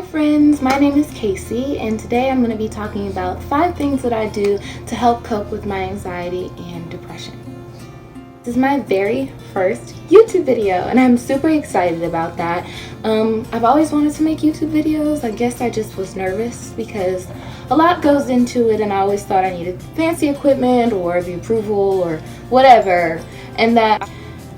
friends, my name is Casey, and today I'm going to be talking about 5 things that I do to help cope with my anxiety and depression. This is my very first YouTube video, and I'm super excited about that. I've always wanted to make YouTube videos. I guess I just was nervous because a lot goes into it, and I always thought I needed fancy equipment or the approval or whatever, and that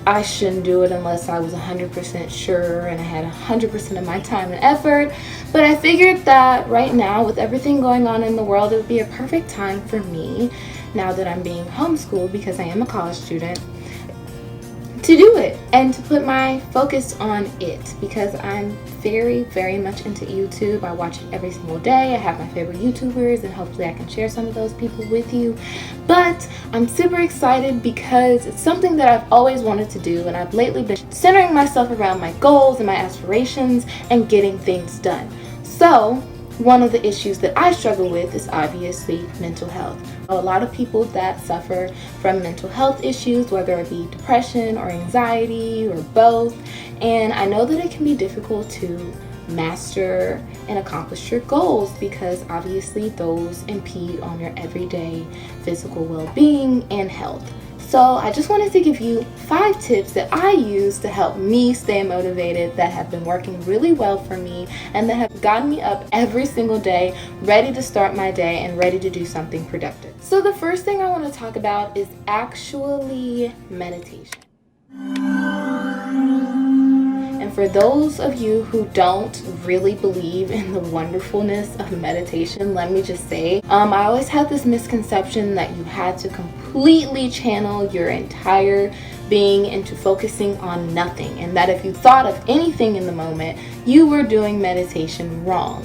I shouldn't do it unless I was 100% sure and I had 100% of my time and effort. But I figured that right now, with everything going on in the world, it would be a perfect time for me, now that I'm being homeschooled because I am a college student, to do it and to put my focus on it, because I'm very much into YouTube. I watch it every single day. I have my favorite YouTubers, and hopefully I can share some of those people with you. But I'm super excited because it's something that I've always wanted to do, and I've lately been centering myself around my goals and my aspirations and getting things done. So one of the issues that I struggle with is obviously mental health. A lot of people that suffer from mental health issues, whether it be depression or anxiety or both, and I know that it can be difficult to master and accomplish your goals because obviously those impede on your everyday physical well-being and health. So I just wanted to give you 5 tips that I use to help me stay motivated, that have been working really well for me, and that have gotten me up every single day, ready to start my day and ready to do something productive. So the first thing I want to talk about is actually meditation. And for those of you who don't really believe in the wonderfulness of meditation, let me just say, I always had this misconception that you had to completely channel your entire being into focusing on nothing, and that if you thought of anything in the moment, you were doing meditation wrong.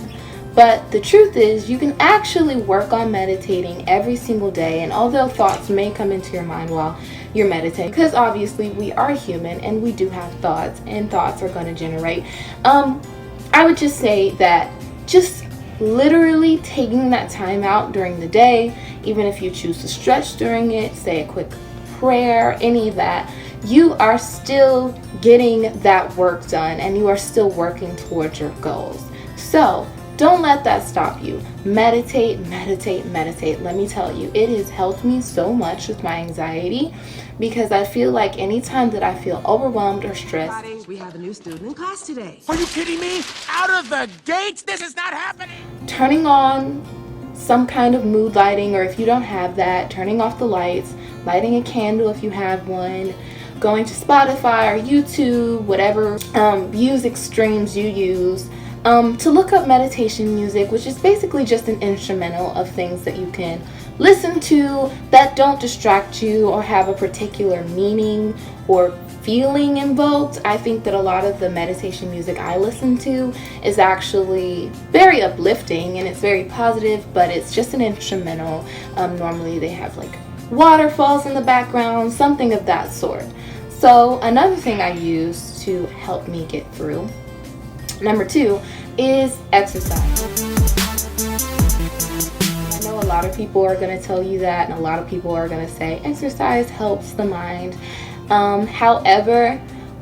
But the truth is, you can actually work on meditating every single day, and although thoughts may come into your mind while you're meditating, because obviously we are human and we do have thoughts, and thoughts are going to generate, I would just say that just literally taking that time out during the day, even if you choose to stretch during it, say a quick prayer, any of that, you are still getting that work done and you are still working towards your goals. So don't let that stop you. Meditate. Let me tell you, it has helped me so much with my anxiety, because I feel like anytime that I feel overwhelmed or stressed. We have a new student in class today. Are you kidding me? Out of the gates? This is not happening! Turning on some kind of mood lighting, or if you don't have that, turning off the lights, lighting a candle if you have one, going to Spotify or YouTube, whatever music streams you use, to look up meditation music, which is basically just an instrumental of things that you can listen to that don't distract you or have a particular meaning or feeling invoked. I think that a lot of the meditation music I listen to is actually very uplifting and it's very positive, but it's just an instrumental. Normally they have like waterfalls in the background, something of that sort. So another thing I use to help me get through, number 2, is exercise. I know a lot of people are going to tell you that, and a lot of people are going to say exercise helps the mind. However,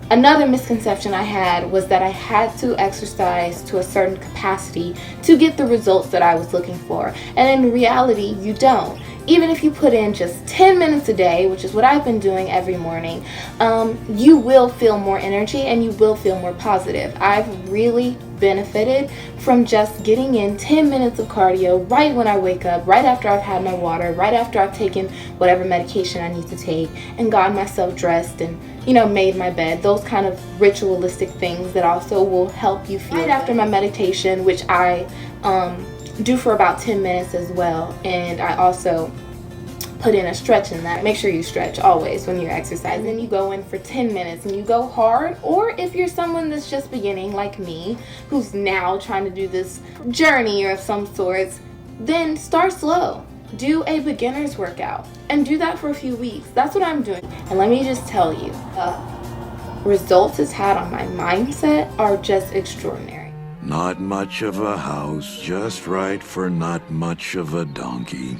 another misconception I had was that I had to exercise to a certain capacity to get the results that I was looking for. And in reality, you don't. Even if you put in just 10 minutes a day, which is what I've been doing every morning, you will feel more energy and you will feel more positive. I've really benefited from just getting in 10 minutes of cardio right when I wake up, right after I've had my water, right after I've taken whatever medication I need to take, and gotten myself dressed and, made my bed. Those kind of ritualistic things that also will help you feel right after my meditation, which I do for about 10 minutes as well. And I also put in a stretch in that. Make sure you stretch always when you're exercising. And you go in for 10 minutes and you go hard. Or if you're someone that's just beginning like me, who's now trying to do this journey of some sorts, then start slow. Do a beginner's workout and do that for a few weeks. That's what I'm doing. And let me just tell you, results it's had on my mindset are just extraordinary. Not much of a house, just right for not much of a donkey.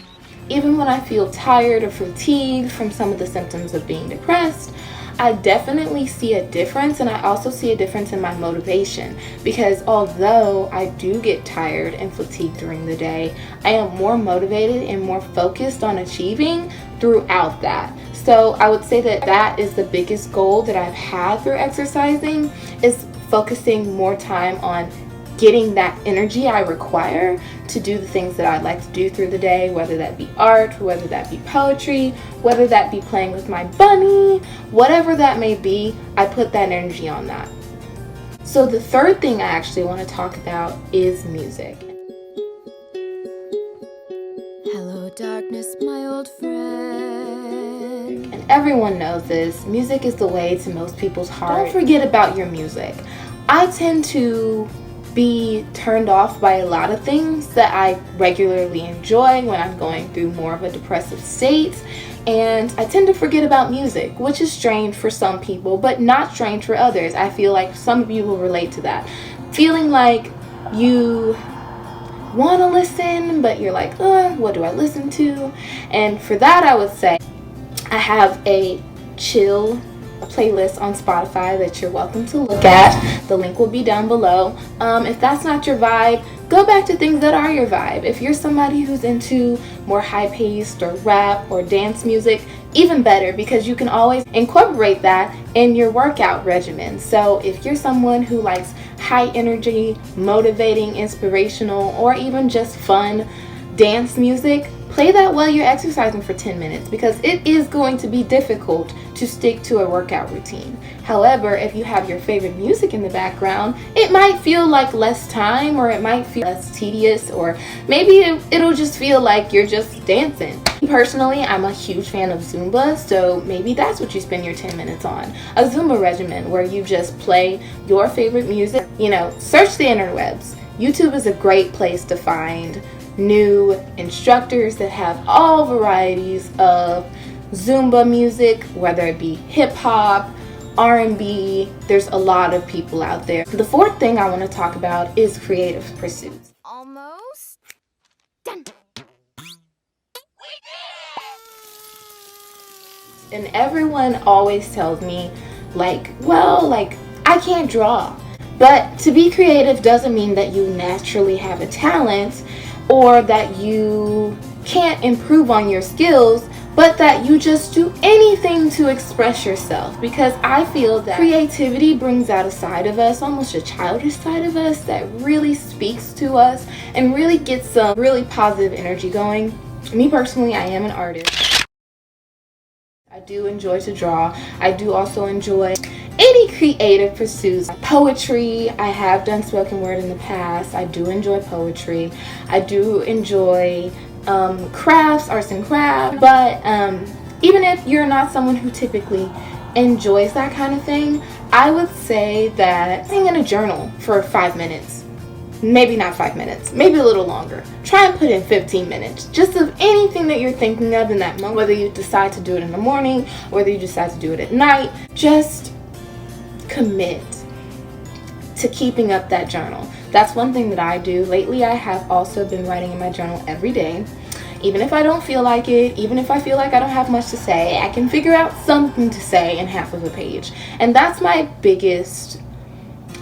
Even when I feel tired or fatigued from some of the symptoms of being depressed, I definitely see a difference, and I also see a difference in my motivation, because although I do get tired and fatigued during the day, I am more motivated and more focused on achieving throughout that. So I would say that that is the biggest goal that I've had through exercising, is focusing more time on getting that energy I require to do the things that I'd like to do through the day, whether that be art, whether that be poetry, whether that be playing with my bunny, whatever that may be, I put that energy on that. So the third thing I actually want to talk about is music. Hello, darkness, my old friend. And everyone knows this, music is the way to most people's heart. Don't forget about your music. I tend to be turned off by a lot of things that I regularly enjoy when I'm going through more of a depressive state, and I tend to forget about music, which is strange for some people, but not strange for others. I feel like some of you will relate to that. Feeling like you want to listen, but you're like, what do I listen to? And for that, I would say I have a chill playlist on Spotify that you're welcome to look at. The link will be down below. If that's not your vibe, go back to things that are your vibe. If you're somebody who's into more high-paced or rap or dance music, even better, because you can always incorporate that in your workout regimen. So if you're someone who likes high energy, motivating, inspirational, or even just fun dance music, play that while you're exercising for 10 minutes, because it is going to be difficult to stick to a workout routine. However, if you have your favorite music in the background, it might feel like less time, or it might feel less tedious, or maybe it'll just feel like you're just dancing. Personally, I'm a huge fan of Zumba, so maybe that's what you spend your 10 minutes on. A Zumba regimen where you just play your favorite music. Search the interwebs. YouTube is a great place to find new instructors that have all varieties of Zumba music, whether it be hip hop, R&B. There's a lot of people out there. The fourth thing I want to talk about is creative pursuits. Almost done. And everyone always tells me, I can't draw. But to be creative doesn't mean that you naturally have a talent, or that you can't improve on your skills, but that you just do anything to express yourself. Because I feel that creativity brings out a side of us, almost a childish side of us, that really speaks to us and really gets some really positive energy going. Me personally, I am an artist. I do enjoy to draw. I do also enjoy any creative pursuits. Poetry, I have done spoken word in the past. I do enjoy poetry. I do enjoy crafts, arts and crafts. But even if you're not someone who typically enjoys that kind of thing, I would say that sitting in a journal for 5 minutes, maybe not 5 minutes, maybe a little longer. Try and put in 15 minutes, just of anything that you're thinking of in that moment, whether you decide to do it in the morning, whether you decide to do it at night. Just commit to keeping up that journal. That's one thing that I do. Lately, I have also been writing in my journal every day. Even if I don't feel like it, even if I feel like I don't have much to say, I can figure out something to say in half of a page. And that's my biggest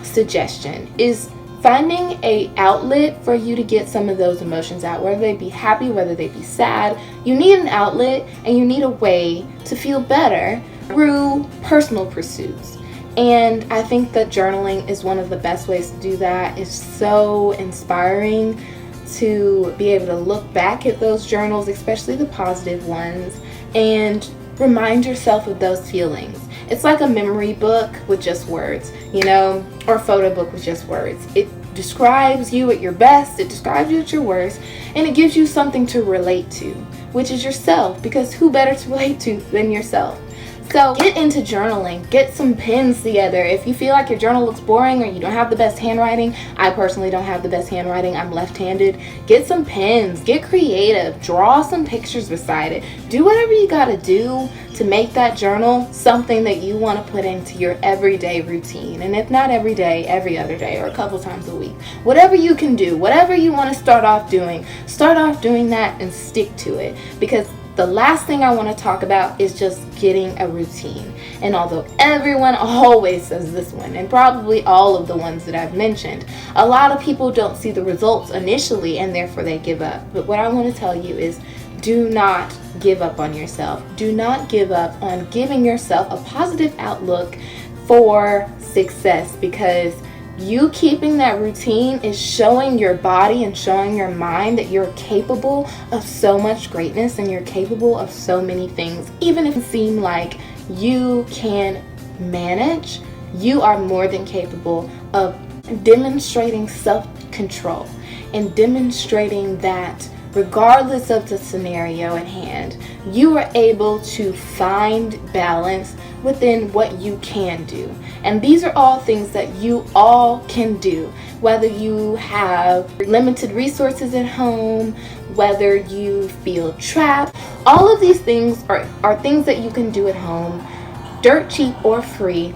suggestion, is finding a outlet for you to get some of those emotions out, whether they be happy, whether they be sad. You need an outlet, and you need a way to feel better through personal pursuits. And I think that journaling is one of the best ways to do that. It's so inspiring to be able to look back at those journals, especially the positive ones, and remind yourself of those feelings. It's like a memory book with just words, or a photo book with just words. It describes you at your best, it describes you at your worst, and it gives you something to relate to, which is yourself, because who better to relate to than yourself? So get into journaling, get some pens together. If you feel like your journal looks boring or you don't have the best handwriting, I personally don't have the best handwriting, I'm left-handed, get some pens, get creative, draw some pictures beside it. Do whatever you gotta do to make that journal something that you want to put into your everyday routine. And if not every day, every other day, or a couple times a week. Whatever you can do, whatever you want to start off doing that and stick to it. Because the last thing I want to talk about is just getting a routine. And although everyone always says this one, and probably all of the ones that I've mentioned, a lot of people don't see the results initially and therefore they give up. But what I want to tell you is, do not give up on yourself. Do not give up on giving yourself a positive outlook for success, because you keeping that routine is showing your body and showing your mind that you're capable of so much greatness and you're capable of so many things. Even if it seems like you can manage, you are more than capable of demonstrating self-control and demonstrating that regardless of the scenario at hand, you are able to find balance within what you can do. And these are all things that you all can do, whether you have limited resources at home, whether you feel trapped. All of these things are things that you can do at home, dirt cheap or free,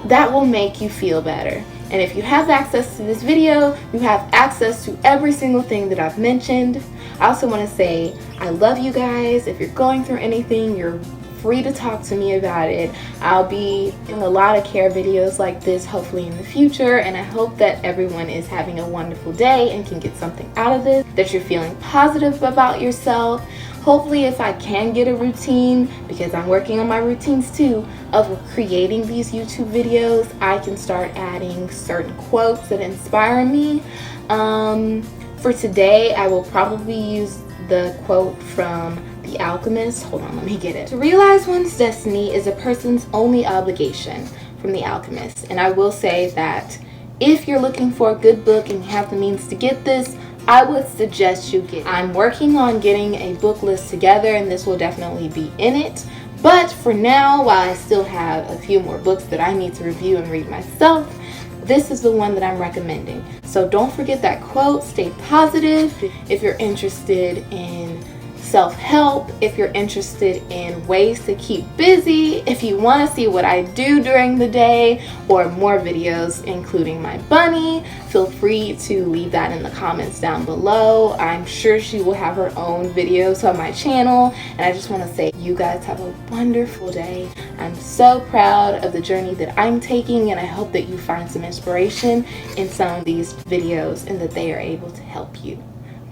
that will make you feel better. And if you have access to this video, you have access to every single thing that I've mentioned. I also want to say I love you guys. If you're going through anything, you're free to talk to me about it. I'll be in a lot of care videos like this hopefully in the future, and I hope that everyone is having a wonderful day and can get something out of this, that you're feeling positive about yourself. Hopefully, if I can get a routine, because I'm working on my routines too, of creating these YouTube videos, I can start adding certain quotes that inspire me. For today, I will probably use the quote from The Alchemist. Hold on, let me get it. To realize one's destiny is a person's only obligation, from The Alchemist. And I will say that if you're looking for a good book and you have the means to get this, I would suggest you get it. I'm working on getting a book list together, and this will definitely be in it. But for now, while I still have a few more books that I need to review and read myself, this is the one that I'm recommending. So don't forget that quote. Stay positive. If you're interested in self-help, if you're interested in ways to keep busy, if you want to see what I do during the day or more videos including my bunny, feel free to leave that in the comments down below. I'm sure she will have her own videos on my channel, and I just want to say you guys have a wonderful day. I'm so proud of the journey that I'm taking, and I hope that you find some inspiration in some of these videos and that they are able to help you.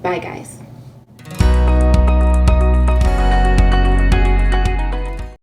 Bye guys.